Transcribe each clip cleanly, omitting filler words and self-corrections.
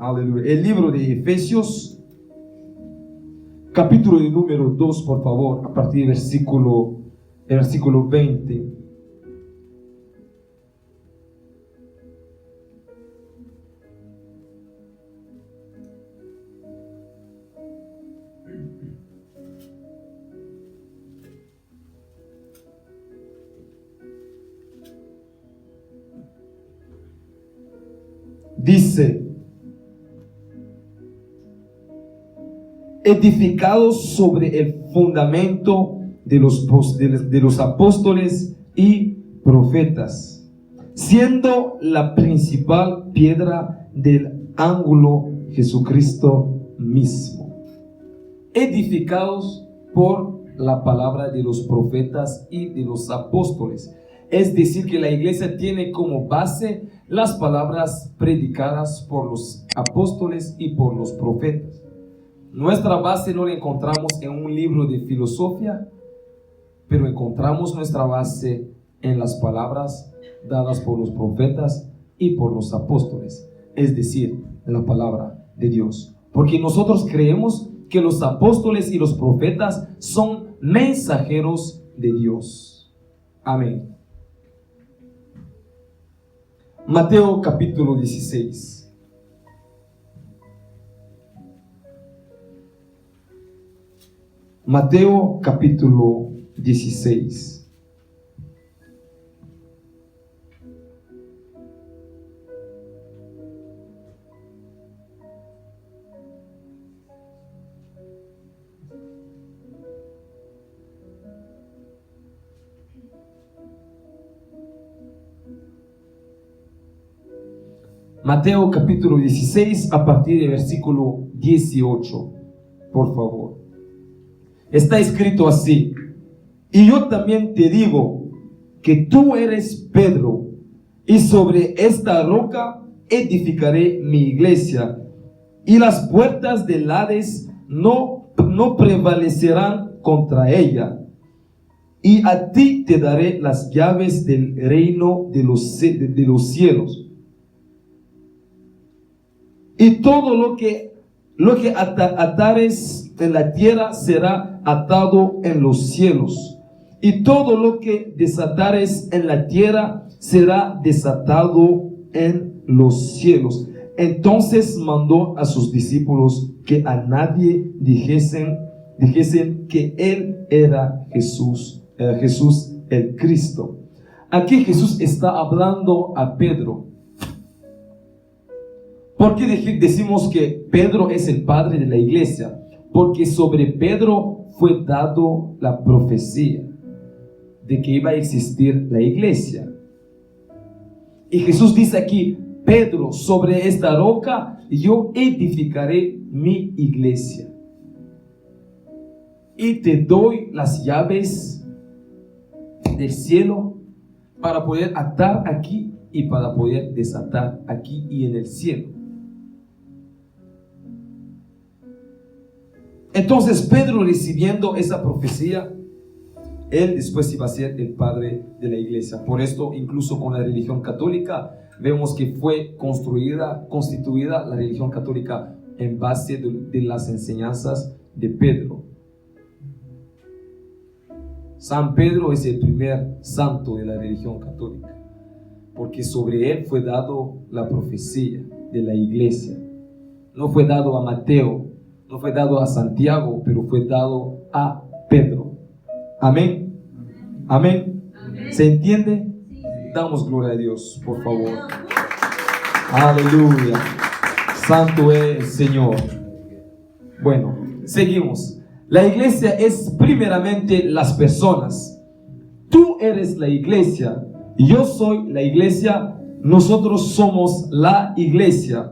Aleluya. El libro de Efesios, capítulo número 2, por favor, a partir del versículo 20. Dice: edificados sobre el fundamento de los apóstoles y profetas, siendo la principal piedra del ángulo Jesucristo mismo. Edificados por la palabra de los profetas y de los apóstoles. Es decir, que la iglesia tiene como base las palabras predicadas por los apóstoles y por los profetas. Nuestra base no la encontramos en un libro de filosofía, pero encontramos nuestra base en las palabras dadas por los profetas y por los apóstoles, es decir, en la palabra de Dios. Porque nosotros creemos que los apóstoles y los profetas son mensajeros de Dios. Amén. Mateo capítulo 16. Mateo capítulo 16. Mateo capítulo 16 a partir del versículo 18, por favor. Está escrito así: y yo también te digo que tú eres Pedro, y sobre esta roca edificaré mi iglesia, y las puertas del Hades no prevalecerán contra ella. Y a ti te daré las llaves del reino de los cielos. Y todo lo que atares en la tierra será atado en los cielos, y todo lo que desatares en la tierra será desatado en los cielos. Entonces mandó a sus discípulos que a nadie dijesen que él era Jesús el Cristo. Aquí Jesús está hablando a Pedro. ¿Por qué decimos que Pedro es el padre de la iglesia? Porque sobre Pedro fue dado la profecía de que iba a existir la iglesia. Y Jesús dice aquí: Pedro, sobre esta roca yo edificaré mi iglesia, y te doy las llaves del cielo para poder atar aquí y para poder desatar aquí y en el cielo. Entonces Pedro, recibiendo esa profecía, él después iba a ser el padre de la iglesia. Por esto, incluso con la religión católica, vemos que fue constituida la religión católica en base de las enseñanzas de Pedro. San Pedro es el primer santo de la religión católica, porque sobre él fue dado la profecía de la iglesia. No fue dado a Mateo, no fue dado a Santiago, pero fue dado a Pedro. Amén. Amén. Amén. ¿Se entiende? Sí. Damos gloria a Dios, por favor. Aleluya. Santo es el Señor. Bueno, seguimos. La iglesia es primeramente las personas. Tú eres la iglesia, yo soy la iglesia, nosotros somos la iglesia.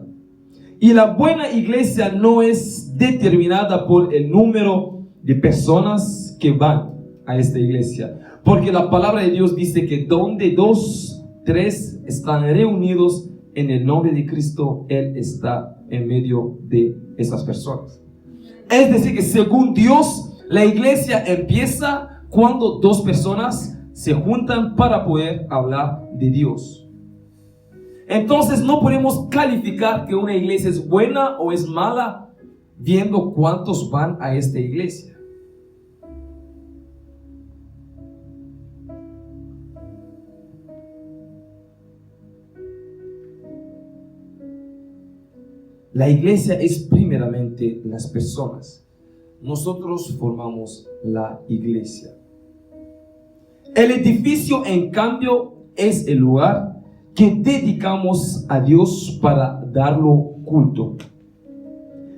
Y la buena iglesia no es determinada por el número de personas que van a esta iglesia, porque la palabra de Dios dice que donde 2, 3 están reunidos en el nombre de Cristo, Él está en medio de esas personas. Es decir, que según Dios, la iglesia empieza cuando 2 personas se juntan para poder hablar de Dios. Entonces no podemos calificar que una iglesia es buena o es mala viendo cuántos van a esta iglesia. La iglesia es primeramente las personas. Nosotros formamos la iglesia. El edificio, en cambio, es el lugar que dedicamos a Dios para darlo culto.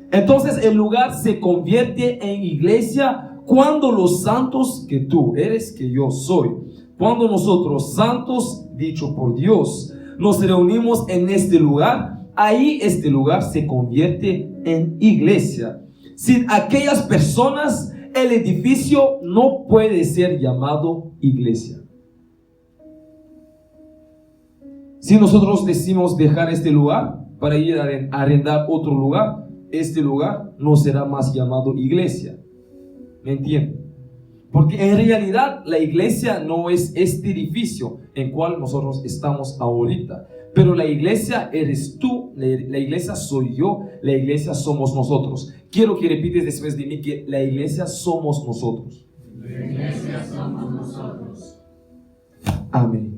Entonces el lugar se convierte en iglesia cuando los santos que tú eres, que yo soy, cuando nosotros santos, dicho por Dios, nos reunimos en este lugar, ahí este lugar se convierte en iglesia. Sin aquellas personas, el edificio no puede ser llamado iglesia. Si nosotros decimos dejar este lugar para ir a arrendar otro lugar, este lugar no será más llamado iglesia. ¿Me entienden? Porque en realidad la iglesia no es este edificio en cual nosotros estamos ahorita. Pero la iglesia eres tú, la iglesia soy yo, la iglesia somos nosotros. Quiero que repites después de mí que la iglesia somos nosotros. La iglesia somos nosotros. Amén.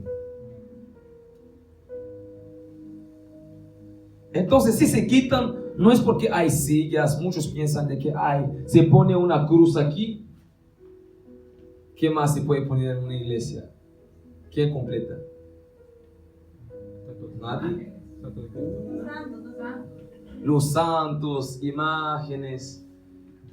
Entonces, si se quitan, no es porque hay sillas. Muchos piensan de que se pone una cruz aquí. ¿Qué más se puede poner en una iglesia? ¿Quién completa? ¿Nadie? Los santos, imágenes.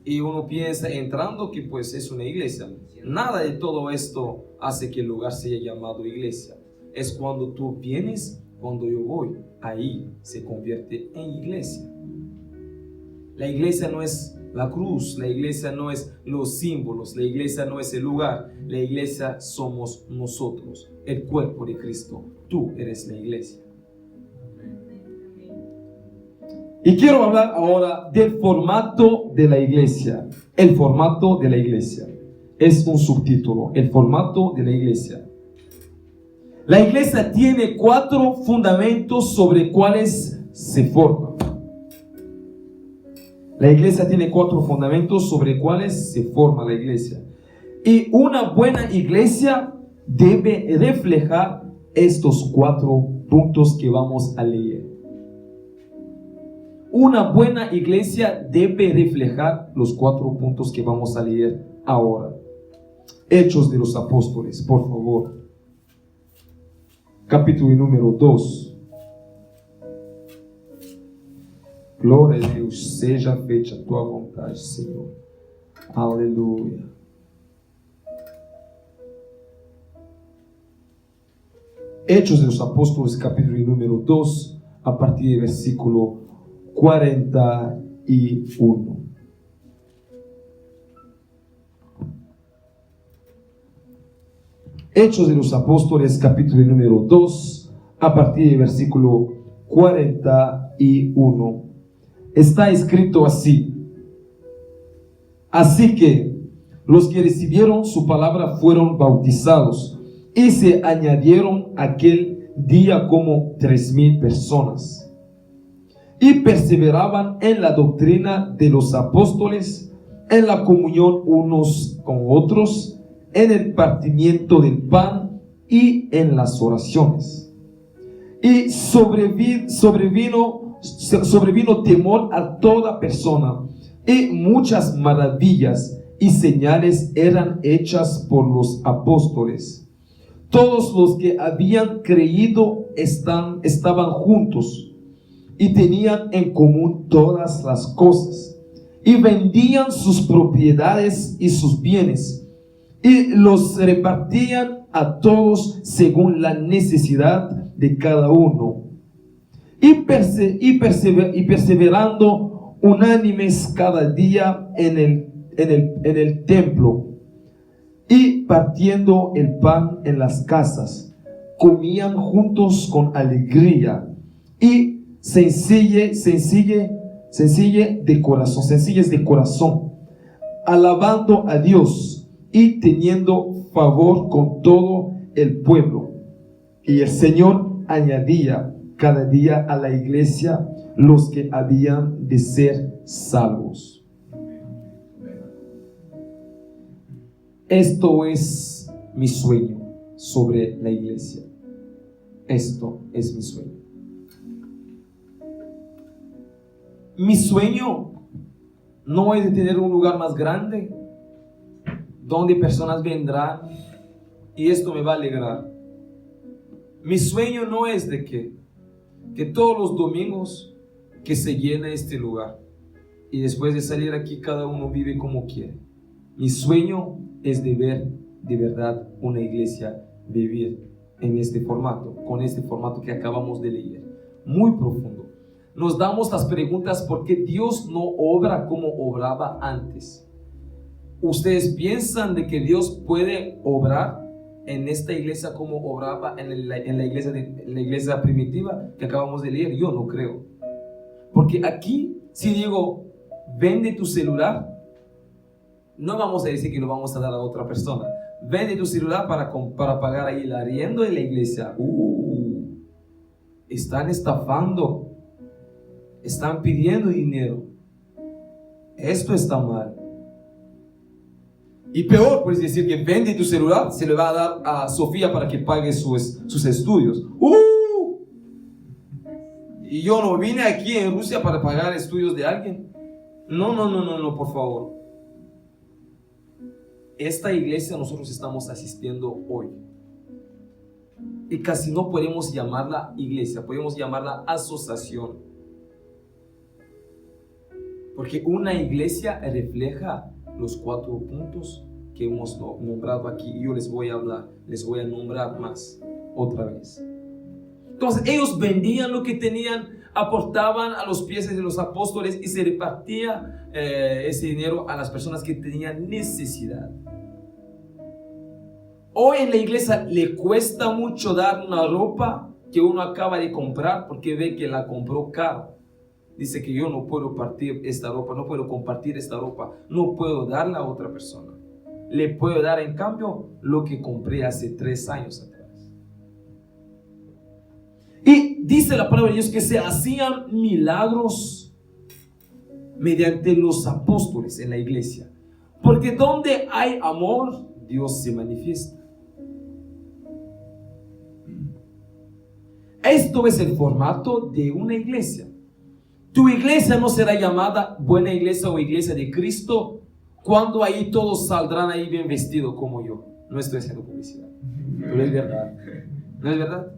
Y uno piensa entrando que pues es una iglesia. Nada de todo esto hace que el lugar sea llamado iglesia. Es cuando tú vienes, cuando yo voy, ahí se convierte en iglesia. La iglesia no es la cruz, la iglesia no es los símbolos, la iglesia no es el lugar, la iglesia somos nosotros, el cuerpo de Cristo. Tú eres la iglesia. Y quiero hablar ahora del formato de la iglesia. El formato de la iglesia es un subtítulo, el formato de la iglesia. La iglesia tiene 4 fundamentos sobre cuales se forma. La iglesia tiene 4 fundamentos sobre cuales se forma la iglesia. Y una buena iglesia debe reflejar estos 4 puntos que vamos a leer. Una buena iglesia debe reflejar los 4 puntos que vamos a leer ahora. Hechos de los Apóstoles, por favor. Capítulo número 2. Glória a Deus, seja feita a tua vontade, Senhor. Aleluia. Hechos de los Apóstoles, capítulo número 2, a partir del versículo 41. Hechos de los Apóstoles, capítulo número 2, a partir del versículo 41. Está escrito así: así que los que recibieron su palabra fueron bautizados, y se añadieron aquel día como 3,000 personas. Y perseveraban en la doctrina de los apóstoles, en la comunión unos con otros, en el partimiento del pan y en las oraciones. Y sobrevino temor a toda persona, y muchas maravillas y señales eran hechas por los apóstoles. Todos los que habían creído estaban juntos y tenían en común todas las cosas, y vendían sus propiedades y sus bienes, y los repartían a todos según la necesidad de cada uno. Y perseverando unánimes cada día en el templo, y partiendo el pan en las casas, comían juntos con alegría y sencillez de corazón, alabando a Dios y teniendo favor con todo el pueblo. Y el Señor añadía cada día a la iglesia los que habían de ser salvos. Esto es mi sueño sobre la iglesia. Esto es mi sueño. Mi sueño no es de tener un lugar más grande donde personas vendrán y esto me va a alegrar. Mi sueño no es de que todos los domingos que se llene este lugar y después de salir aquí cada uno vive como quiere. Mi sueño es de ver de verdad una iglesia vivir en este formato, con este formato que acabamos de leer, muy profundo. Nos damos las preguntas por qué Dios no obra como obraba antes. ¿Ustedes piensan de que Dios puede obrar en esta iglesia como obraba en la iglesia primitiva que acabamos de leer? Yo no creo. Porque aquí, si digo, vende tu celular, no vamos a decir que lo vamos a dar a otra persona. Vende tu celular para pagar ahí el arriendo de la iglesia. Están estafando. Están pidiendo dinero. Esto está mal. Y peor, puedes decir que vende tu celular, se le va a dar a Sofía para que pague sus estudios. Y yo no vine aquí en Rusia para pagar estudios de alguien. No, por favor. Esta iglesia nosotros estamos asistiendo hoy. Y casi no podemos llamarla iglesia, podemos llamarla asociación. Porque una iglesia refleja los 4 puntos que hemos nombrado aquí. Y yo les voy a nombrar más otra vez. Entonces ellos vendían lo que tenían, aportaban a los pies de los apóstoles y se repartía ese dinero a las personas que tenían necesidad. Hoy en la iglesia le cuesta mucho dar una ropa que uno acaba de comprar porque ve que la compró caro. Dice que yo no puedo partir esta ropa, no puedo compartir esta ropa, no puedo darla a otra persona. Le puedo dar en cambio lo que compré hace 3 años atrás. Y dice la palabra de Dios que se hacían milagros mediante los apóstoles en la iglesia. Porque donde hay amor, Dios se manifiesta. Esto es el formato de una iglesia. Tu iglesia no será llamada buena iglesia o iglesia de Cristo cuando ahí todos saldrán ahí bien vestidos como yo. No estoy haciendo publicidad, pero es verdad. ¿No es verdad?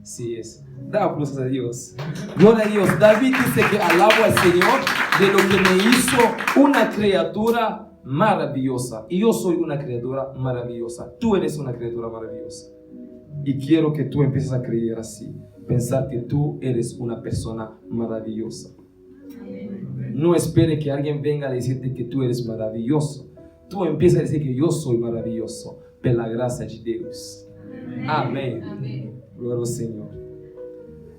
Sí es. Da aplausos a Dios. Gloria a Dios. David dice que alabo al Señor de lo que me hizo una criatura maravillosa. Y yo soy una criatura maravillosa. Tú eres una criatura maravillosa. Y quiero que tú empieces a creer así. Pensar que tú eres una persona maravillosa. No espere que alguien venga a decirte que tú eres maravilloso. Tú empiezas a decir que yo soy maravilloso pela gracia de Dios. Amén. Gloria al Señor.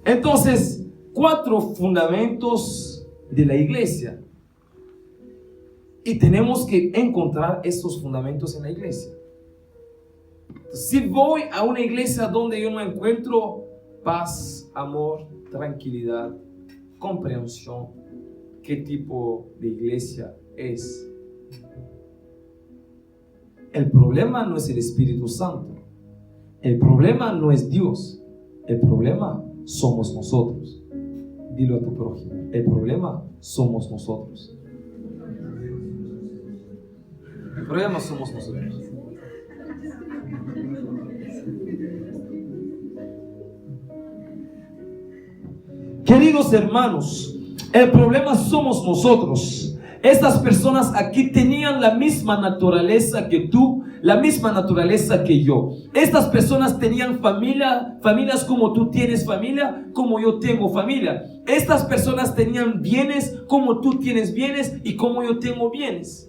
Entonces, 4 fundamentos de la iglesia. Y tenemos que encontrar estos fundamentos en la iglesia. Si voy a una iglesia donde yo no encuentro paz, amor, tranquilidad, comprensión, ¿qué tipo de iglesia es? El problema no es el Espíritu Santo. El problema no es Dios. El problema somos nosotros. Dilo a tu prójimo. El problema somos nosotros. El problema somos nosotros. Queridos hermanos, el problema somos nosotros. Estas personas aquí tenían la misma naturaleza que tú, la misma naturaleza que yo. Estas personas tenían familias como tú tienes familia, como yo tengo familia. Estas personas tenían bienes como tú tienes bienes y como yo tengo bienes.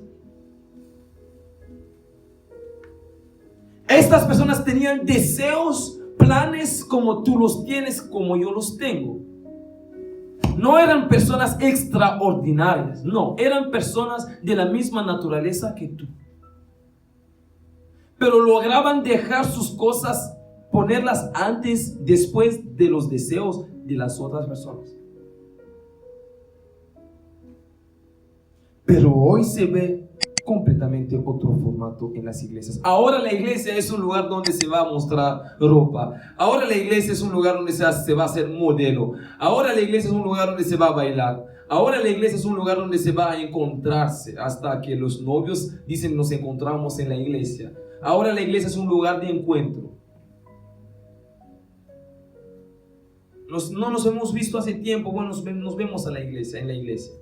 Estas personas tenían deseos, planes como tú los tienes, como yo los tengo. No eran personas extraordinarias, no, eran personas de la misma naturaleza que tú. Pero lograban dejar sus cosas, ponerlas antes, después de los deseos de las otras personas. Pero hoy se ve completamente otro formato en las iglesias. Ahora la iglesia es un lugar donde se va a mostrar ropa. Ahora la iglesia es un lugar donde se va a hacer modelo. Ahora la iglesia es un lugar donde se va a bailar. Ahora la iglesia es un lugar donde se va a encontrarse, hasta que los novios dicen nos encontramos en la iglesia. Ahora la iglesia es un lugar de encuentro. No nos hemos visto hace tiempo, bueno, nos vemos en la iglesia.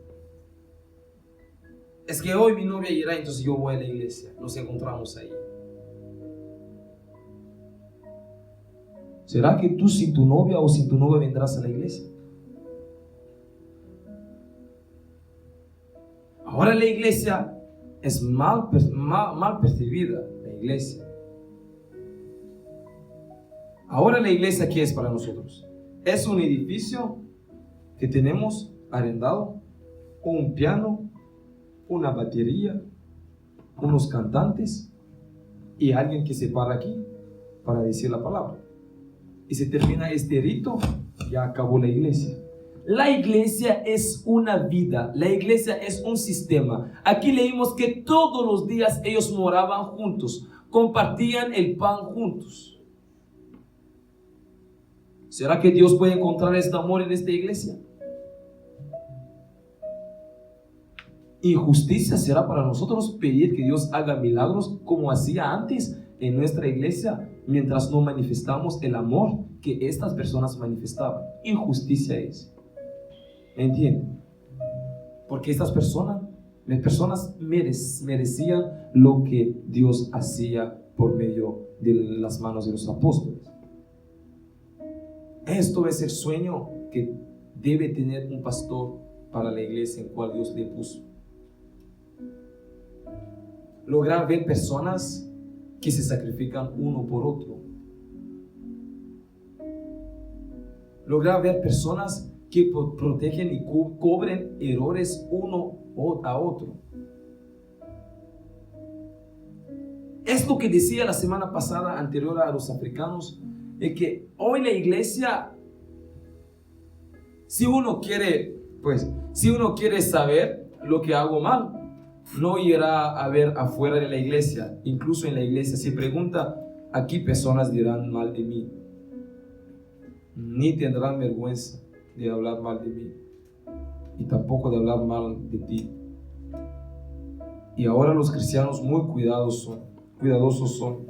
Es que hoy mi novia irá, entonces yo voy a la iglesia. Nos encontramos ahí. ¿Será que tú sin tu novia o sin tu novia vendrás a la iglesia? Ahora la iglesia es mal percibida, la iglesia. Ahora la iglesia, ¿qué es para nosotros? Es un edificio que tenemos arrendado, un piano, una batería, unos cantantes y alguien que se para aquí para decir la palabra. Y se termina este rito, ya acabó la iglesia. La iglesia es una vida, la iglesia es un sistema. Aquí leímos que todos los días ellos moraban juntos, compartían el pan juntos. ¿Será que Dios puede encontrar este amor en esta iglesia? Injusticia será para nosotros pedir que Dios haga milagros como hacía antes en nuestra iglesia, mientras no manifestamos el amor que estas personas manifestaban. Injusticia es. ¿Entienden? Porque estas personas merecían lo que Dios hacía por medio de las manos de los apóstoles. Esto es el sueño que debe tener un pastor para la iglesia en cual Dios le puso. Lograr ver personas que se sacrifican uno por otro. Lograr ver personas que protegen y cubren errores uno a otro. Esto que decía la semana pasada anterior a los africanos, es que hoy la iglesia, si uno quiere saber lo que hago mal, no irá a ver afuera de la iglesia. Incluso en la iglesia se pregunta, aquí personas dirán mal de mí, ni tendrán vergüenza de hablar mal de mí, y tampoco de hablar mal de ti. Y ahora los cristianos muy cuidadosos son.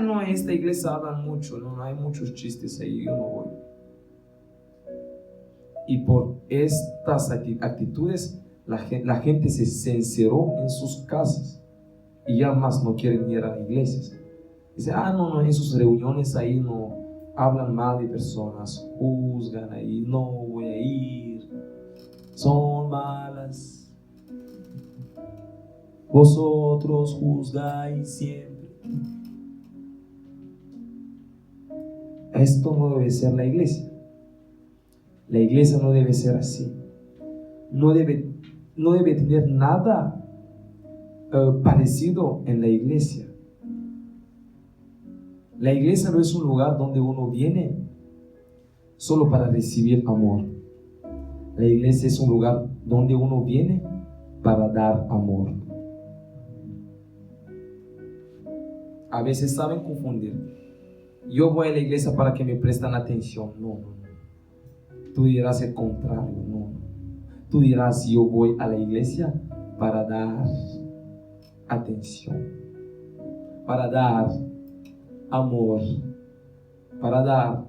No, en esta iglesia hablan mucho, no hay muchos chistes ahí, yo no voy. Y por estas actitudes, la gente se encerró en sus casas y ya más no quieren ir a las iglesias. Dice, no, en sus reuniones ahí no hablan mal de personas, juzgan ahí, no voy a ir, son malas. Vosotros juzgáis siempre. Esto no debe ser la iglesia. La iglesia no debe ser así. No debe tener nada parecido en la iglesia. La iglesia no es un lugar donde uno viene solo para recibir amor. La iglesia es un lugar donde uno viene para dar amor. A veces saben confundir. Yo voy a la iglesia para que me presten atención. No. Tú dirás el contrario. No. Tú dirás, yo voy a la iglesia para dar atención, para dar amor, para dar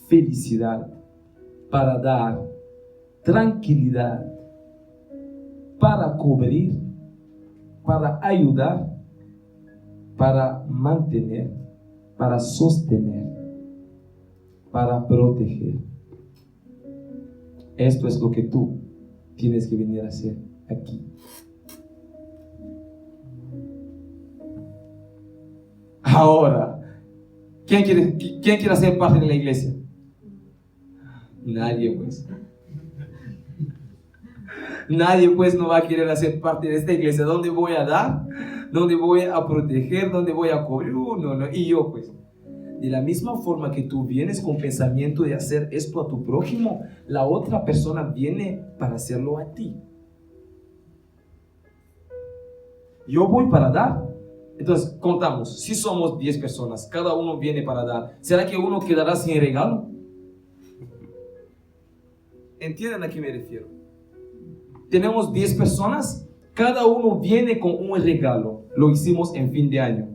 felicidad, para dar tranquilidad, para cubrir, para ayudar, para mantener, para sostener, para proteger. Esto es lo que tú tienes que venir a hacer aquí. Ahora, ¿quién quiere ser parte de la iglesia? Nadie, pues. Nadie, pues, no va a querer hacer parte de esta iglesia. ¿Dónde voy a dar? ¿Dónde voy a proteger? ¿Dónde voy a cubrir? No. Y yo, pues, de la misma forma que tú vienes con pensamiento de hacer esto a tu prójimo, la otra persona viene para hacerlo a ti. Yo voy para dar. Entonces, contamos, si somos 10 personas, cada uno viene para dar, ¿será que uno quedará sin regalo? ¿Entienden a qué me refiero? Tenemos 10 personas, cada uno viene con un regalo. Lo hicimos en fin de año.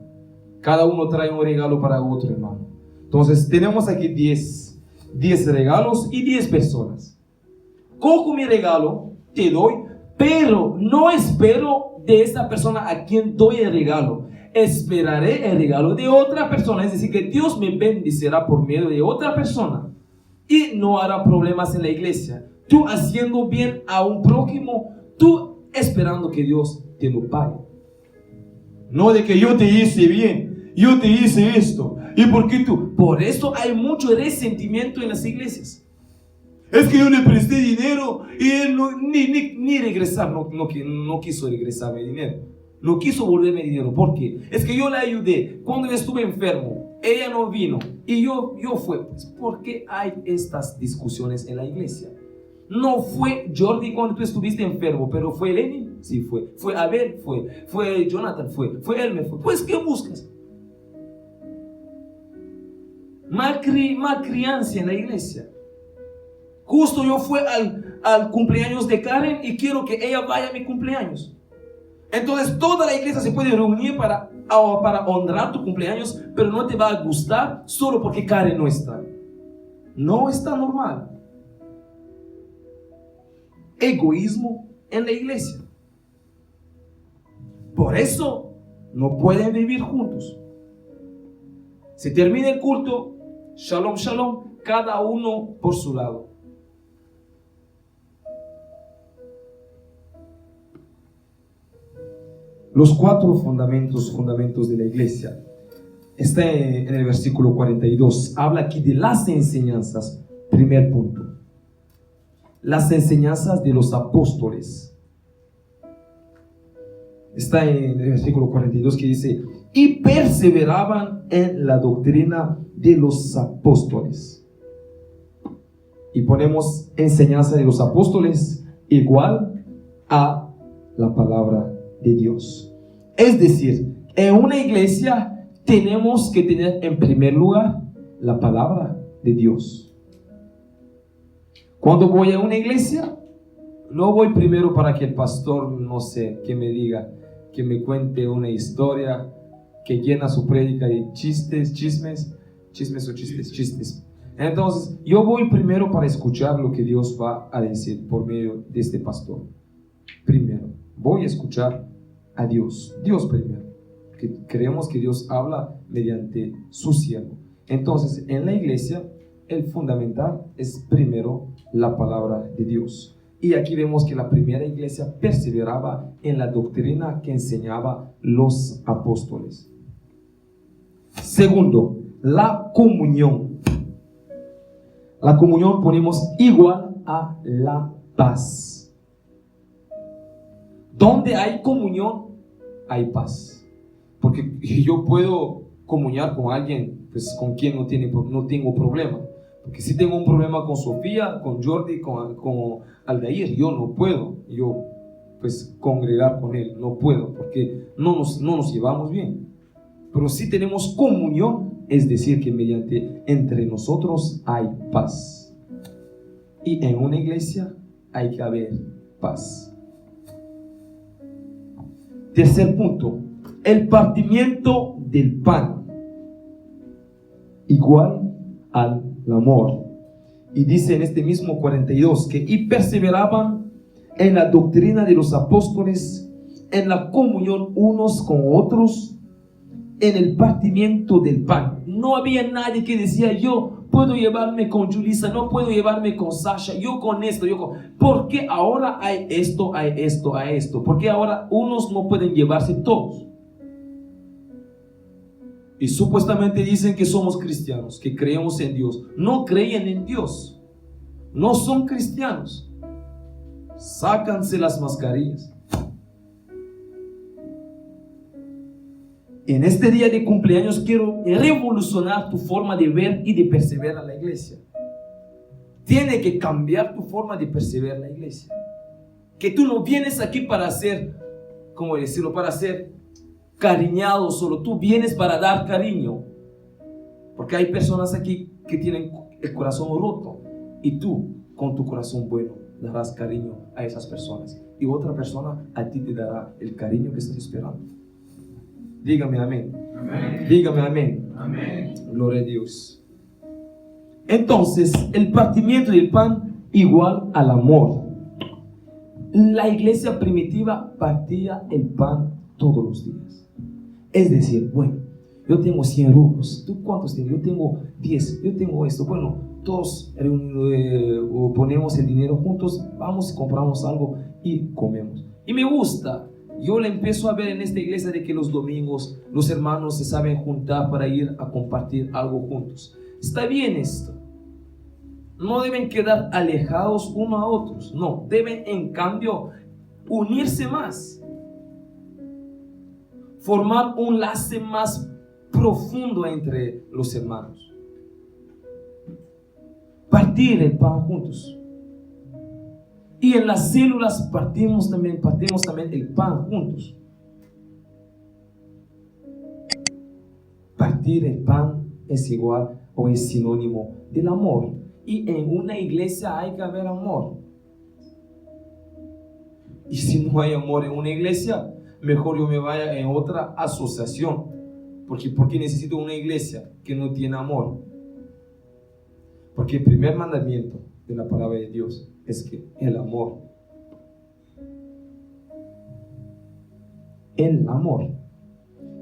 Cada uno trae un regalo para otro hermano. Entonces, tenemos aquí 10 regalos y 10 personas. Cojo mi regalo, te doy, pero no espero de esa persona a quien doy el regalo. Esperaré el regalo de otra persona. Es decir, que Dios me bendecirá por medio de otra persona. Y no hará problemas en la iglesia. Tú haciendo bien a un prójimo, tú esperando que Dios te lo pague. No de que yo te hice bien, yo te hice esto. ¿Y por qué tú? Por eso hay mucho resentimiento en las iglesias. Es que yo le presté dinero y él ni regresar, no quiso regresarme dinero. No quiso volverme dinero. ¿Por qué? Es que yo la ayudé cuando yo estuve enfermo. Ella no vino y yo fui. ¿Por qué hay estas discusiones en la iglesia? No fue Jordi cuando tú estuviste enfermo, pero fue Lenin. Sí fue. Fue Abel, fue Jonathan, fue Elmer, fue. Pues, ¿qué buscas? Mal crianza en la iglesia. Justo yo fui al cumpleaños de Karen y quiero que ella vaya a mi cumpleaños. Entonces toda la iglesia se puede reunir para honrar tu cumpleaños, pero no te va a gustar solo porque Karen no está. No está normal. Egoísmo en la iglesia. Por eso no pueden vivir juntos. Se termina el culto, shalom, shalom, cada uno por su lado. Los 4 fundamentos de la iglesia. Está en el versículo 42. Habla aquí de las enseñanzas. Primer punto. Las enseñanzas de los apóstoles. Está en el versículo 42 que dice: y perseveraban en la doctrina de los apóstoles. Y ponemos enseñanza de los apóstoles igual a la palabra de Dios. Es decir, en una iglesia tenemos que tener en primer lugar la palabra de Dios. Cuando voy a una iglesia, no voy primero para que el pastor, no sé, que me diga, que me cuente una historia, que llena su prédica de chistes. Entonces, yo voy primero para escuchar lo que Dios va a decir por medio de este pastor. Primero, voy a escuchar a Dios primero, que creemos que Dios habla mediante su siervo. Entonces, en la iglesia, el fundamental es primero la palabra de Dios. Y aquí vemos que la primera iglesia perseveraba en la doctrina que enseñaba los apóstoles. Segundo, la comunión. La comunión ponemos igual a la paz. Donde hay comunión, hay paz. Porque yo puedo comunicar con alguien, pues, con quien no tengo problema. Porque si tengo un problema con Sofía, con Jordi, con Aldair, yo no puedo, pues, congregar con él, no puedo, porque no nos llevamos bien. Pero si tenemos comunión, es decir, que entre nosotros hay paz. Y en una iglesia hay que haber paz. Tercer punto, el partimiento del pan, igual al amor. Y dice en este mismo 42 que y perseveraban en la doctrina de los apóstoles, en la comunión unos con otros, en el partimiento del pan. No había nadie que decía: yo puedo llevarme con Julissa, no puedo llevarme con Sasha, yo con esto, ¿por qué ahora hay esto, hay esto, hay esto? ¿Por qué ahora unos no pueden llevarse todos? Y supuestamente dicen que somos cristianos, que creemos en Dios. No creen en Dios. No son cristianos. Sácanse las mascarillas. En este día de cumpleaños quiero revolucionar tu forma de ver y de percibir a la iglesia. Tiene que cambiar tu forma de percibir la iglesia. Que tú no vienes aquí para ser, ¿cómo decirlo? Para ser cariñado solo. Tú vienes para dar cariño. Porque hay personas aquí que tienen el corazón roto. Y tú, con tu corazón bueno, darás cariño a esas personas. Y otra persona a ti te dará el cariño que estás esperando. Dígame amén. Amén. Dígame amén. Amén. Gloria a Dios. Entonces, el partimiento del pan igual al amor. La iglesia primitiva partía el pan todos los días. Es decir, bueno, yo tengo 100 rublos. ¿Tú cuántos tienes? Yo tengo 10. Yo tengo esto. Bueno, todos ponemos el dinero juntos, vamos y compramos algo y comemos. Y me gusta. Yo le empiezo a ver en esta iglesia de que los domingos los hermanos se saben juntar para ir a compartir algo juntos. Está bien esto. No deben quedar alejados unos a otros. No, deben en cambio unirse más. Formar un lazo más profundo entre los hermanos. Partir el pan juntos. Y en las células partimos también el pan juntos. Partir el pan es igual o es sinónimo del amor. Y en una iglesia hay que haber amor. Y si no hay amor en una iglesia, mejor yo me vaya en otra asociación. Porque necesito una iglesia que no tiene amor. Porque el primer mandamiento de la palabra de Dios es que el amor. El amor.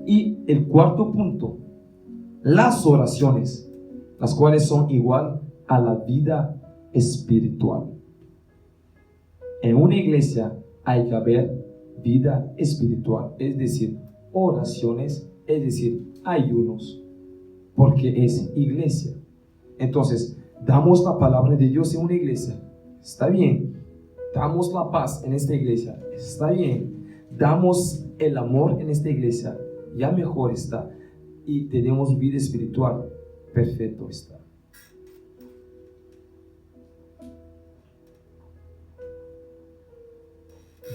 Y el cuarto punto, las oraciones, las cuales son igual a la vida espiritual. En una iglesia hay que haber vida espiritual, es decir, oraciones, es decir, ayunos, porque es iglesia. Entonces, damos la palabra de Dios en una iglesia, está bien. Damos la paz en esta iglesia, está bien. Damos el amor en esta iglesia, ya mejor está. Y tenemos vida espiritual, perfecto está.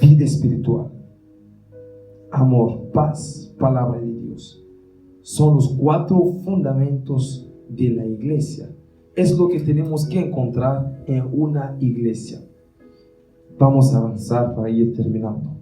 Vida espiritual, amor, paz, palabra de Dios, son los 4 fundamentos de la iglesia. Es lo que tenemos que encontrar en una iglesia. Vamos a avanzar para ir terminando.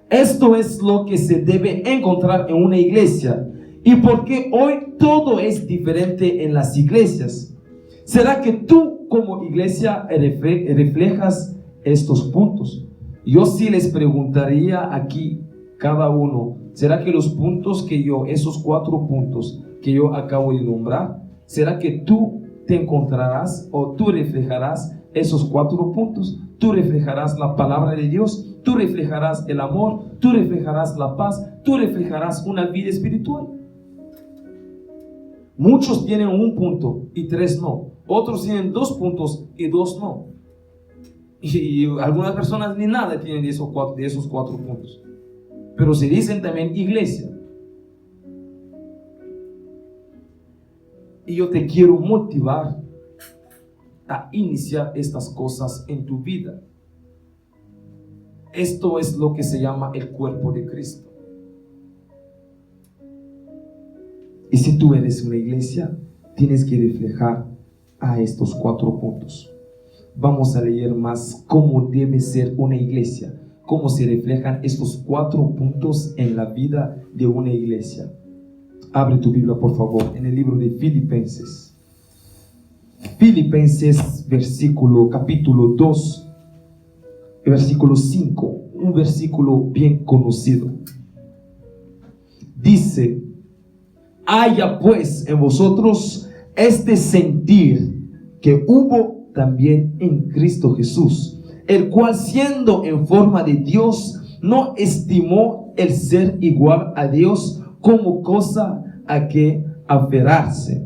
Esto es lo que se debe encontrar en una iglesia. ¿Y por qué hoy todo es diferente en las iglesias? ¿Será que tú como iglesia reflejas estos puntos? Yo sí les preguntaría aquí cada uno, ¿será que los puntos que esos 4 puntos que yo acabo de nombrar, será que tú te encontrarás o tú reflejarás esos 4 puntos? Tú reflejarás la palabra de Dios, tú reflejarás el amor, tú reflejarás la paz, tú reflejarás una vida espiritual. Muchos tienen 1 punto y 3 no. Otros tienen 2 puntos y 2 no. Y algunas personas ni nada tienen de esos 4 puntos. Pero se dicen también iglesia. Y yo te quiero motivar a iniciar estas cosas en tu vida. Esto es lo que se llama el cuerpo de Cristo. Y si tú eres una iglesia, tienes que reflejar a estos 4 puntos. Vamos a leer más cómo debe ser una iglesia, cómo se reflejan estos 4 puntos en la vida de una iglesia. Abre tu Biblia, por favor, en el libro de Filipenses. Filipenses, capítulo 2, versículo 5, un versículo bien conocido. Dice: haya pues en vosotros este sentir que hubo también en Cristo Jesús, el cual siendo en forma de Dios, no estimó el ser igual a Dios como cosa a que aferrarse,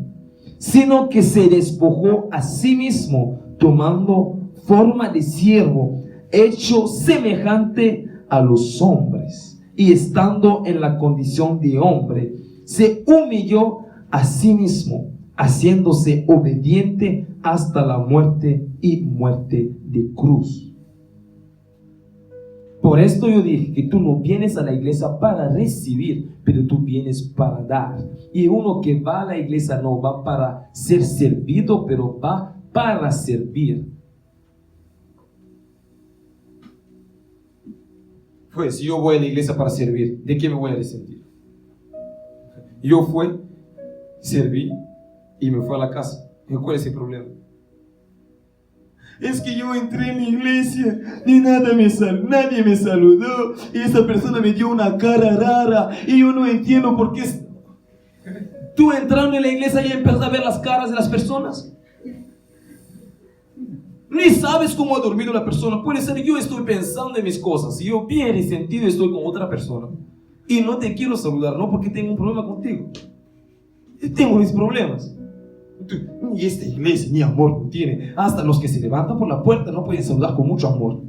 sino que se despojó a sí mismo, tomando forma de siervo, hecho semejante a los hombres, y estando en la condición de hombre, se humilló a sí mismo, haciéndose obediente hasta la muerte y muerte de cruz. Por esto yo dije que tú no vienes a la iglesia para recibir, pero tú vienes para dar. Y uno que va a la iglesia no va para ser servido, pero va para servir. Pues yo voy a la iglesia para servir, ¿de qué me voy a resentir? Yo fui, serví y me fui a la casa. ¿Cuál es el problema? Es que yo entré en la iglesia y nadie me saludó y esa persona me dio una cara rara y yo no entiendo por qué. ¿Tú entrando en la iglesia y empiezas a ver las caras de las personas? Ni sabes cómo ha dormido la persona. Puede ser yo estoy pensando en mis cosas y yo bien resentido estoy con otra persona y no te quiero saludar, no porque tengo un problema contigo. Yo tengo mis problemas. Y esta iglesia ni amor no tiene. Hasta los que se levantan por la puerta no pueden saludar con mucho amor.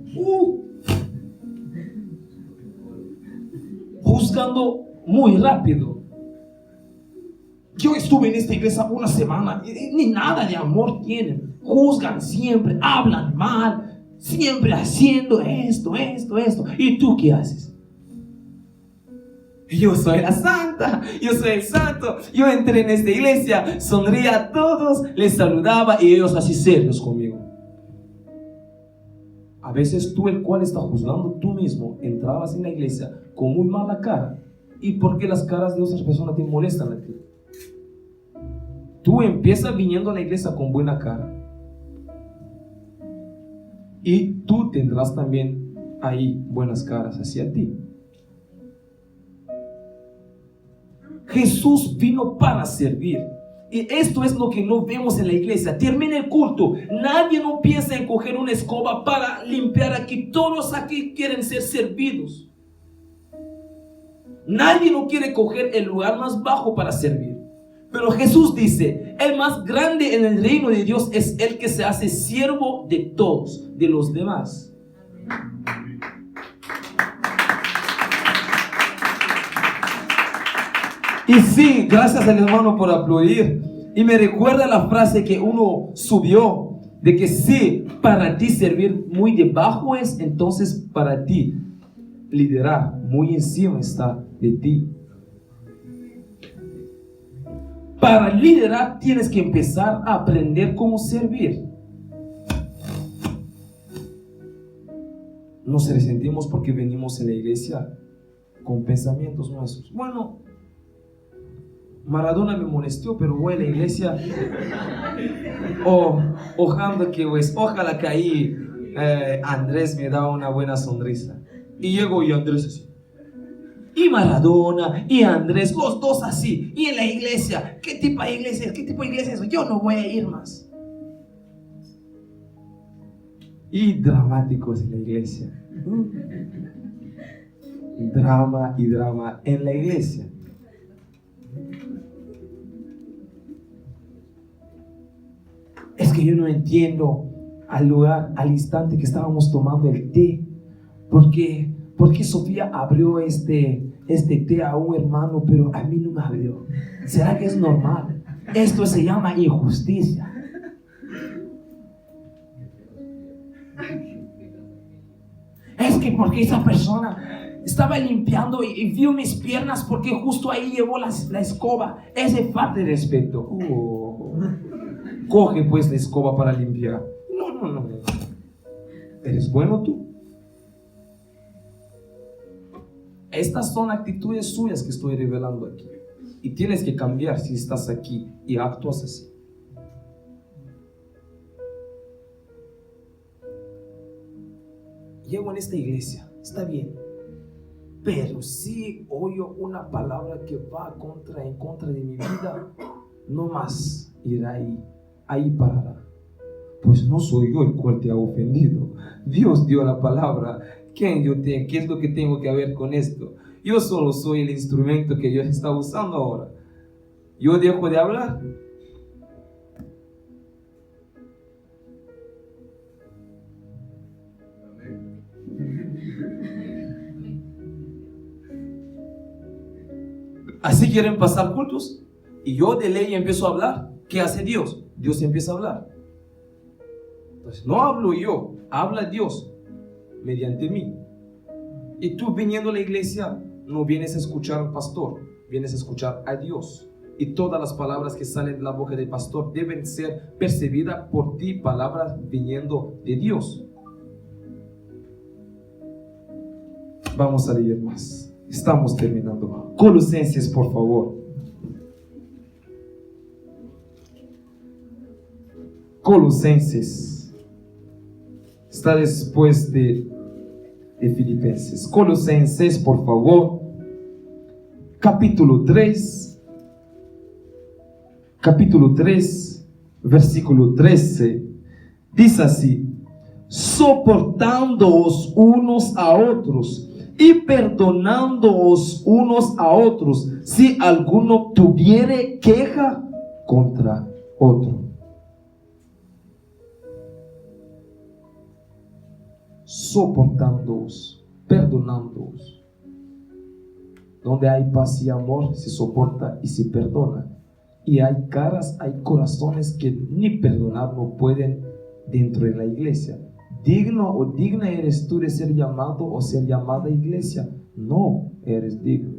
Juzgando muy rápido. Yo estuve en esta iglesia una semana y ni nada de amor tienen. Juzgan siempre, hablan mal, siempre haciendo esto. ¿Y tú qué haces? Yo soy la santa, yo soy el santo. Yo entré en esta iglesia, sonría a todos, les saludaba y ellos así serios conmigo. A veces tú, el cual está juzgando, tú mismo entrabas en la iglesia con muy mala cara. ¿Y por qué las caras de otras personas te molestan a ti? Tú empiezas viniendo a la iglesia con buena cara y tú tendrás también ahí buenas caras hacia ti. Jesús vino para servir. Y esto es lo que no vemos en la iglesia. Termina el culto, nadie no piensa en coger una escoba para limpiar aquí. Todos aquí quieren ser servidos. Nadie no quiere coger el lugar más bajo para servir. Pero Jesús dice, el más grande en el reino de Dios es el que se hace siervo de todos, de los demás. Y sí, gracias al hermano por aplaudir. Y me recuerda la frase que uno subió, de que si para ti servir muy debajo es, entonces para ti liderar muy encima está de ti. Para liderar tienes que empezar a aprender cómo servir. Nos resentimos porque venimos en la iglesia con pensamientos nuestros. Bueno, Maradona me molestó, pero voy a la iglesia ojalá que ahí Andrés me da una buena sonrisa. Y llego y Andrés así. Y Maradona y Andrés, los dos así. Y en la iglesia, ¿qué tipo de iglesia es? ¿Qué tipo de iglesia es? Yo no voy a ir más. Y dramáticos en la iglesia. Drama y drama en la iglesia. Es que yo no entiendo al lugar, al instante que estábamos tomando el té. ¿Por qué Sofía abrió este té a un hermano, pero a mí no me abrió? ¿Será que es normal? Esto se llama injusticia. Es que porque esa persona estaba limpiando y vio mis piernas porque justo ahí llevó la escoba. Ese falta de respeto. Coge pues la escoba para limpiar. No. ¿Eres bueno tú? Estas son actitudes suyas que estoy revelando aquí. Y tienes que cambiar si estás aquí y actúas así. Llego en esta iglesia, está bien. Pero si oyo una palabra que va en contra de mi vida, no más irá ahí parará. Pues no soy yo el cual te ha ofendido. Dios dio la palabra. ¿Qué es lo que tengo que ver con esto? Yo solo soy el instrumento que Dios está usando ahora. Yo dejo de hablar. Así quieren pasar cultos. Y yo de ley empiezo a hablar. ¿Qué hace Dios? Dios empieza a hablar. Entonces, no hablo yo, habla Dios mediante mí. Y tú viniendo a la iglesia, no vienes a escuchar al pastor, vienes a escuchar a Dios. Y todas las palabras que salen de la boca del pastor deben ser percibidas por ti, palabras viniendo de Dios. Vamos a leer más. Estamos terminando. Colosenses, por favor. Colosenses. Está después de Filipenses. Colosenses, por favor. Capítulo 3. Capítulo 3, versículo 13. Dice así: soportándoos unos a otros y perdonándoos unos a otros, si alguno tuviere queja contra otro. Soportándoos, perdonándoos. Donde hay paz y amor, se soporta y se perdona. Y hay caras, hay corazones que ni perdonar no pueden dentro de la iglesia. ¿Digno o digna eres tú de ser llamado o ser llamada iglesia? No eres digno.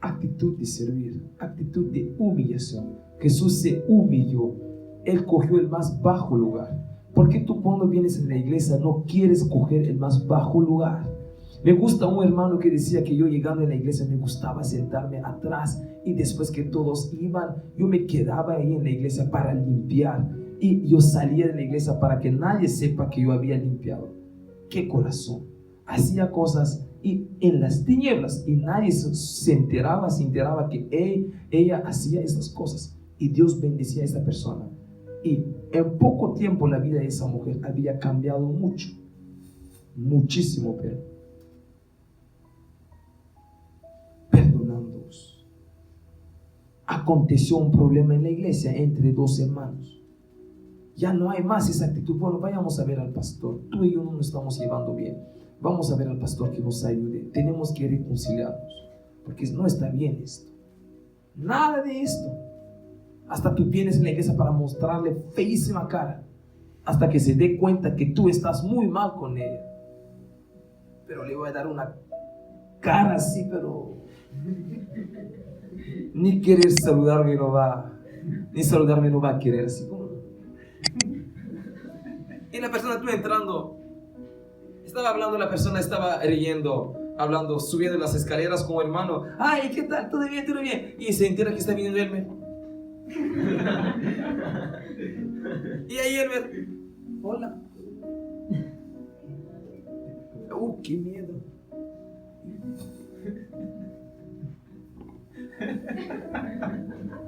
Actitud de servir, actitud de humillación. Jesús se humilló. Él cogió el más bajo lugar. ¿Por qué tú cuando vienes en la iglesia no quieres coger el más bajo lugar? Me gusta un hermano que decía que yo llegando en la iglesia me gustaba sentarme atrás y después que todos iban, yo me quedaba ahí en la iglesia para limpiar y yo salía de la iglesia para que nadie sepa que yo había limpiado. ¡Qué corazón! Hacía cosas y en las tinieblas y nadie se enteraba que ella hacía esas cosas y Dios bendecía a esa persona. Y en poco tiempo la vida de esa mujer había cambiado mucho, muchísimo, pero perdonándoos. Aconteció un problema en la iglesia entre dos hermanos. Ya no hay más esa actitud. Bueno, vayamos a ver al pastor. Tú y yo no nos estamos llevando bien. Vamos a ver al pastor que nos ayude. Tenemos que reconciliarnos, porque no está bien esto. Nada de esto. Hasta tú vienes en la iglesia para mostrarle feísima cara, hasta que se dé cuenta que tú estás muy mal con ella. Pero le voy a dar una cara así, pero ni querer saludarme no va, ni saludarme no va a querer así como. Y la persona, tú entrando, estaba hablando, la persona estaba riendo, hablando, subiendo las escaleras con el hermano. Ay, ¿qué tal? ¿Todo bien? ¿Todo bien? Y se entera que está viniendo Elmer. Y ahí Elmer, hola. Qué miedo.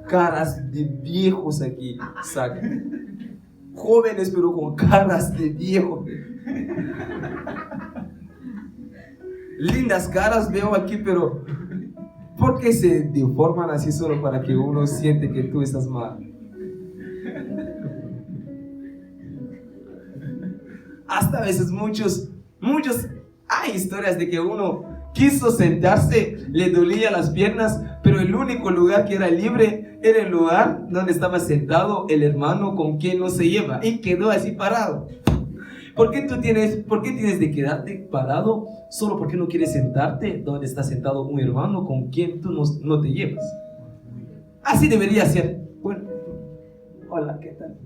Caras de viejos aquí sacan. Jóvenes pero con caras de viejos. Lindas caras veo aquí, pero ¿por qué se deforman así solo para que uno siente que tú estás mal? Hasta a veces muchos, hay historias de que uno quiso sentarse, le dolía las piernas, pero el único lugar que era libre era el lugar donde estaba sentado el hermano con quien no se lleva, y quedó así parado. ¿Por qué tienes de quedarte parado solo porque no quieres sentarte donde está sentado un hermano con quien tú no te llevas? Así debería ser. Bueno, hola, ¿qué tal?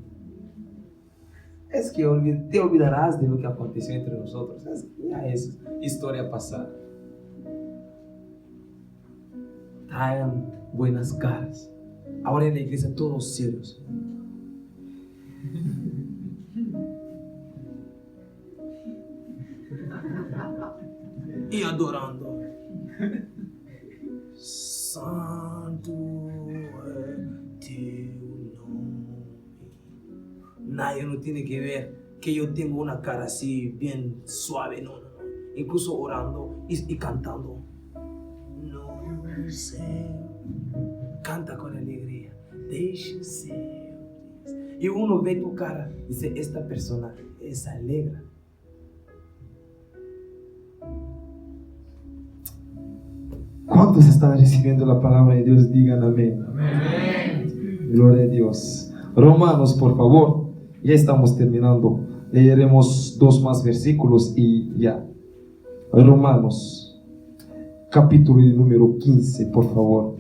Es que te olvidarás de lo que aconteció entre nosotros. Ya es historia pasada. Traigan buenas caras. Ahora en la iglesia todos serios. Y adorando. Santo es tu nombre. Nadie no tiene que ver que yo tengo una cara así bien suave, no. Incluso orando y cantando. No sé. Canta con alegría. Deixa ser. Y uno ve tu cara y dice, esta persona es alegre. ¿Cuántos están recibiendo la palabra de Dios? Digan amén. Amén. Gloria a Dios. Romanos, por favor. Ya estamos terminando. Leeremos 2 más versículos y ya. Romanos, capítulo número 15, por favor.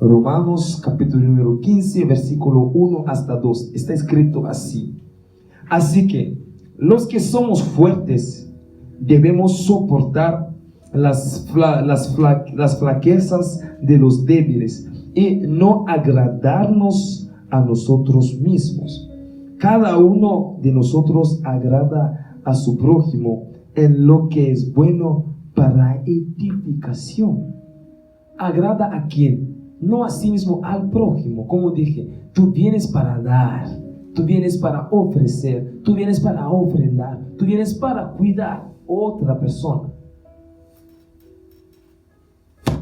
Romanos, capítulo número 15, versículo 1 hasta 2. Está escrito así. Así que los que somos fuertes debemos soportar las flaquezas de los débiles y no agradarnos a nosotros mismos. Cada uno de nosotros agrada a su prójimo en lo que es bueno para edificación. ¿Agrada a quién? No a sí mismo, al prójimo. Como dije, tú vienes para dar, tú vienes para ofrecer, tú vienes para ofrendar, tú vienes para cuidar a otra persona.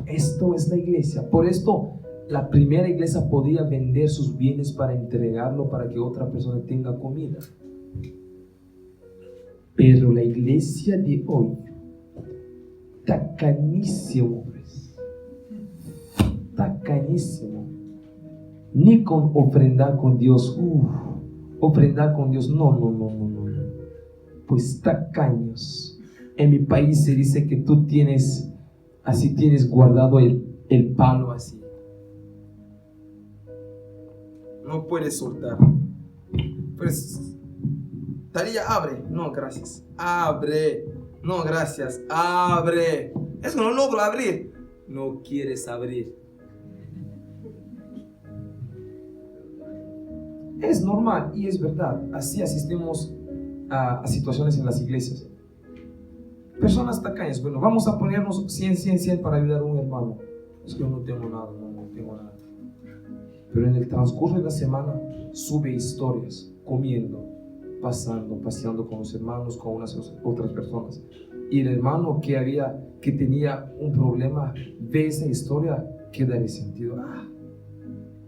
Esto es la iglesia. Por esto la primera iglesia podía vender sus bienes para entregarlo para que otra persona tenga comida. Pero la iglesia de hoy tacanísimo, tacanísimo. Ni con ofrendar con Dios. Ofrendar con Dios, no. Pues tacaños. En mi país se dice que tú tienes, así tienes guardado el palo así. No puedes soltar. Pues, Taría, abre. No, gracias. Abre. No, gracias. Abre. Es que no logro abrir. No quieres abrir. Es normal y es verdad. Así asistimos a situaciones en las iglesias. Personas tacañas. Bueno, vamos a ponernos 100 para ayudar a un hermano. Es que yo no tengo nada, no tengo nada. Pero en el transcurso de la semana sube historias, comiendo, paseando con los hermanos, con unas otras personas. Y el hermano que tenía un problema, ve esa historia, queda resentido.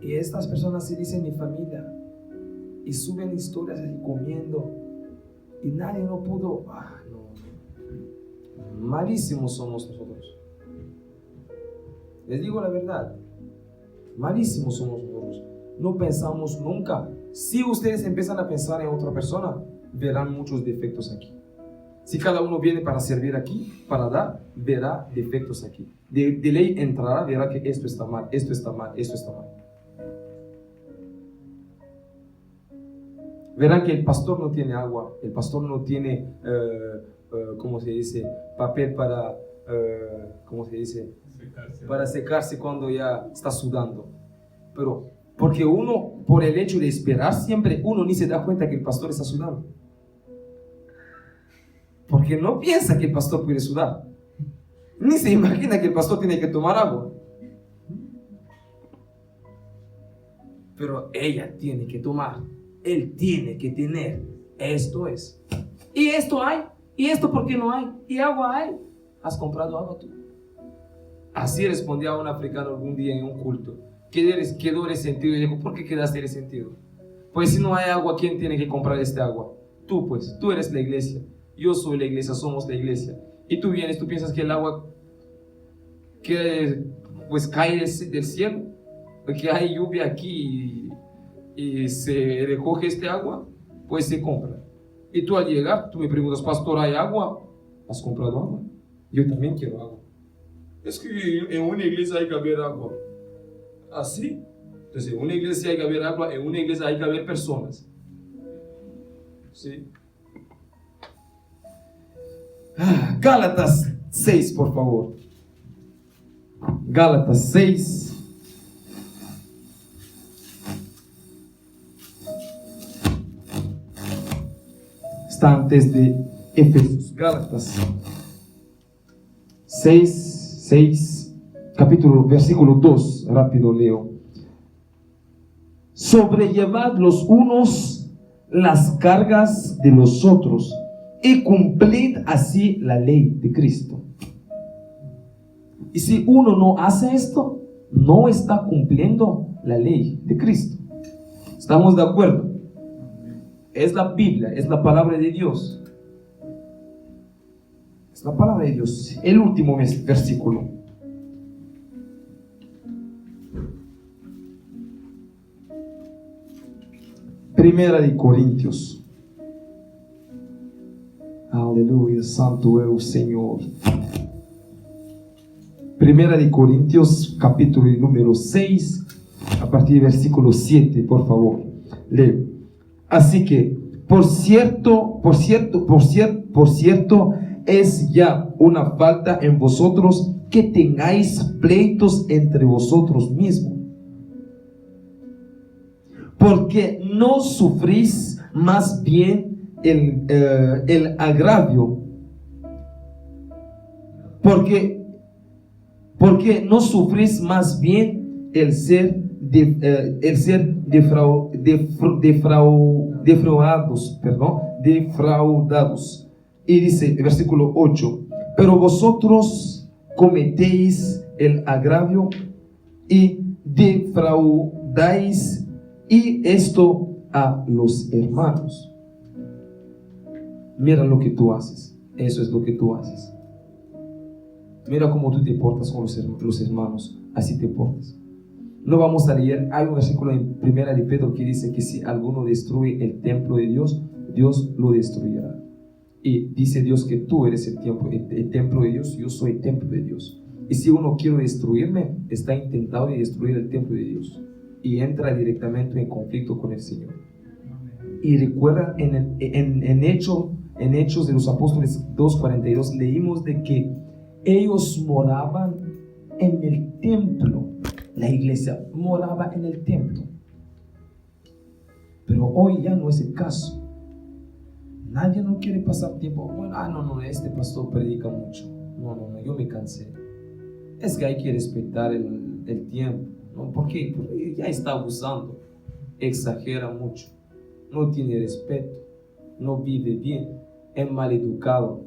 Y estas personas se dicen mi familia. Y suben historias así comiendo. Y nadie no pudo. No. Malísimos somos nosotros. Les digo la verdad. Malísimos somos nosotros. No pensamos nunca. Si ustedes empiezan a pensar en otra persona, verán muchos defectos aquí. Si cada uno viene para servir aquí, para dar, verá defectos aquí. De ley entrará, verá que esto está mal, esto está mal, esto está mal. Verán que el pastor no tiene agua, el pastor no tiene, ¿cómo se dice? Papel para, ¿cómo se dice? Para secarse cuando ya está sudando. Pero porque uno, por el hecho de esperar siempre, uno ni se da cuenta que el pastor está sudando. Porque no piensa que el pastor puede sudar. Ni se imagina que el pastor tiene que tomar agua. Pero ella tiene que tomar. Él tiene que tener. Esto es. Y esto hay. Y esto ¿por qué no hay? Y agua hay. ¿Has comprado agua tú? Así respondía a un africano algún día en un culto. Quedó resentido y dijo, ¿por qué quedaste resentido? Pues si no hay agua, ¿quién tiene que comprar este agua? Tú pues, tú eres la iglesia. Yo soy la iglesia, somos la iglesia. Y tú vienes, tú piensas que el agua pues cae del cielo. Porque hay lluvia aquí y se recoge este agua, pues se compra. Y tú al llegar, tú me preguntas, pastor, ¿hay agua? ¿Has comprado agua? Yo también quiero agua. Es que en una iglesia hay que haber agua. ¿Así? Entonces, en una iglesia hay que haber agua, en una iglesia hay que haber personas. ¿Sí? Gálatas 6, por favor. Gálatas 6. Está antes de Efesios. Gálatas 6, capítulo, versículo 2. Rápido leo. Sobrellevad los unos las cargas de los otros y cumplid así la ley de Cristo. Y si uno no hace esto, no está cumpliendo la ley de Cristo. ¿Estamos de acuerdo? Es la Biblia, es la palabra de Dios. La palabra de Dios, el último versículo. Primera de Corintios. Aleluya, santo es el Señor. Primera de Corintios, capítulo número 6, a partir del versículo 7, por favor. Leo. Así que, por cierto, es ya una falta en vosotros que tengáis pleitos entre vosotros mismos. Porque no sufrís más bien el agravio. Porque no sufrís más bien el ser defraudados. Y dice, versículo 8, pero vosotros cometéis el agravio y defraudáis, y esto a los hermanos. Mira lo que tú haces. Eso es lo que tú haces. Mira cómo tú te portas con los hermanos. Así te portas. No vamos a leer. Hay un versículo en Primera de Pedro que dice que si alguno destruye el templo de Dios, Dios lo destruirá. Y dice Dios que tú eres el templo de Dios. Yo soy el templo de Dios. Y si uno quiere destruirme, está intentando destruir el templo de Dios. Y entra directamente en conflicto con el Señor. Y recuerda en Hechos de los Apóstoles 2:42 leímos de que ellos moraban en el templo. La iglesia moraba en el templo. Pero hoy ya no es el caso. Nadie no quiere pasar tiempo. Bueno, no, este pastor predica mucho. No, yo me cansé. Es que hay que respetar el tiempo. ¿No? ¿Por qué? Porque ya está abusando, exagera mucho, no tiene respeto, no vive bien, es mal educado.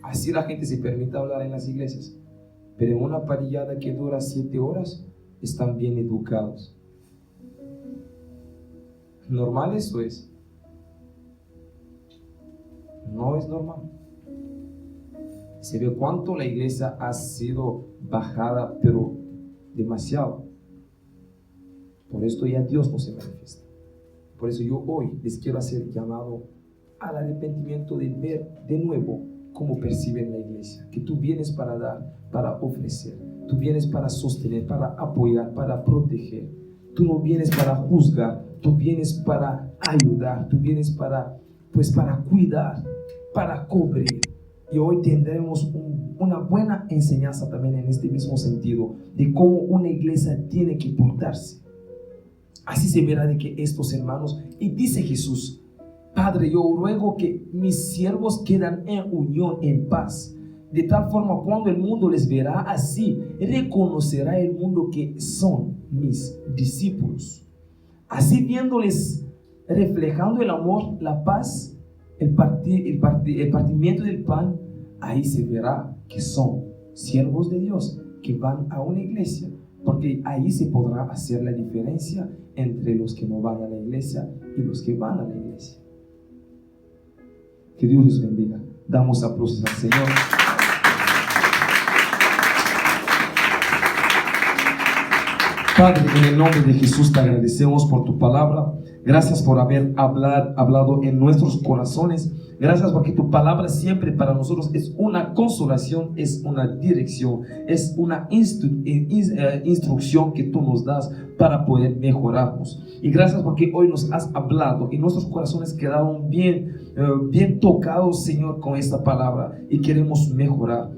Así la gente se permite hablar en las iglesias, pero en una parrillada que dura 7 horas están bien educados. ¿Normal eso es? No es normal. Se ve cuánto la iglesia ha sido bajada, pero demasiado. Por esto ya Dios no se manifiesta. Por eso yo hoy les quiero hacer llamado al arrepentimiento, de ver de nuevo cómo perciben la iglesia. Que tú vienes para dar, para ofrecer. Tú vienes para sostener, para apoyar, para proteger. Tú no vienes para juzgar. Tú vienes para ayudar. Tú vienes para cuidar, para cubrir. Y hoy tendremos una buena enseñanza también en este mismo sentido, de cómo una iglesia tiene que portarse. Así se verá de que estos hermanos, y dice Jesús, Padre, yo ruego que mis siervos quedan en unión, en paz, de tal forma cuando el mundo les verá así, reconocerá el mundo que son mis discípulos. Así viéndoles reflejando el amor, la paz, el partimiento del pan, ahí se verá que son siervos de Dios, que van a una iglesia, porque ahí se podrá hacer la diferencia entre los que no van a la iglesia y los que van a la iglesia. Que Dios les bendiga. Damos aplausos al Señor. Padre, en el nombre de Jesús te agradecemos por tu palabra. Gracias por haber hablado en nuestros corazones. Gracias porque tu palabra siempre para nosotros es una consolación, es una dirección, es una instrucción que tú nos das para poder mejorarnos. Y gracias porque hoy nos has hablado y nuestros corazones quedaron bien tocados, Señor, con esta palabra. Y queremos mejorar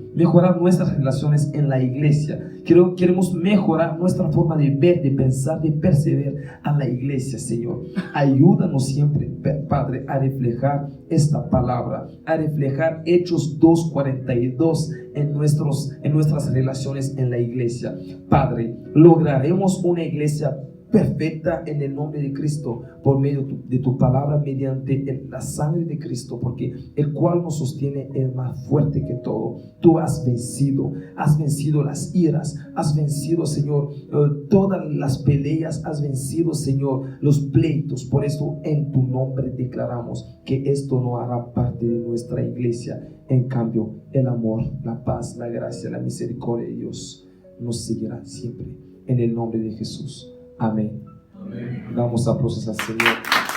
nuestras relaciones en la iglesia. Queremos mejorar nuestra forma de ver, de pensar, de percibir a la iglesia, Señor. Ayúdanos siempre, Padre, a reflejar esta palabra, a reflejar Hechos 2:42 en nuestras relaciones en la iglesia. Padre, lograremos una iglesia perfecta en el nombre de Cristo, por medio de tu palabra, mediante la sangre de Cristo, porque el cual nos sostiene es más fuerte que todo. Tú has vencido las iras, has vencido, Señor, todas las peleas, has vencido, Señor, los pleitos. Por eso en tu nombre declaramos que esto no hará parte de nuestra iglesia. En cambio, el amor, la paz, la gracia, la misericordia de Dios nos seguirá siempre. En el nombre de Jesús. Amén. Amén. Damos aplausos al Señor.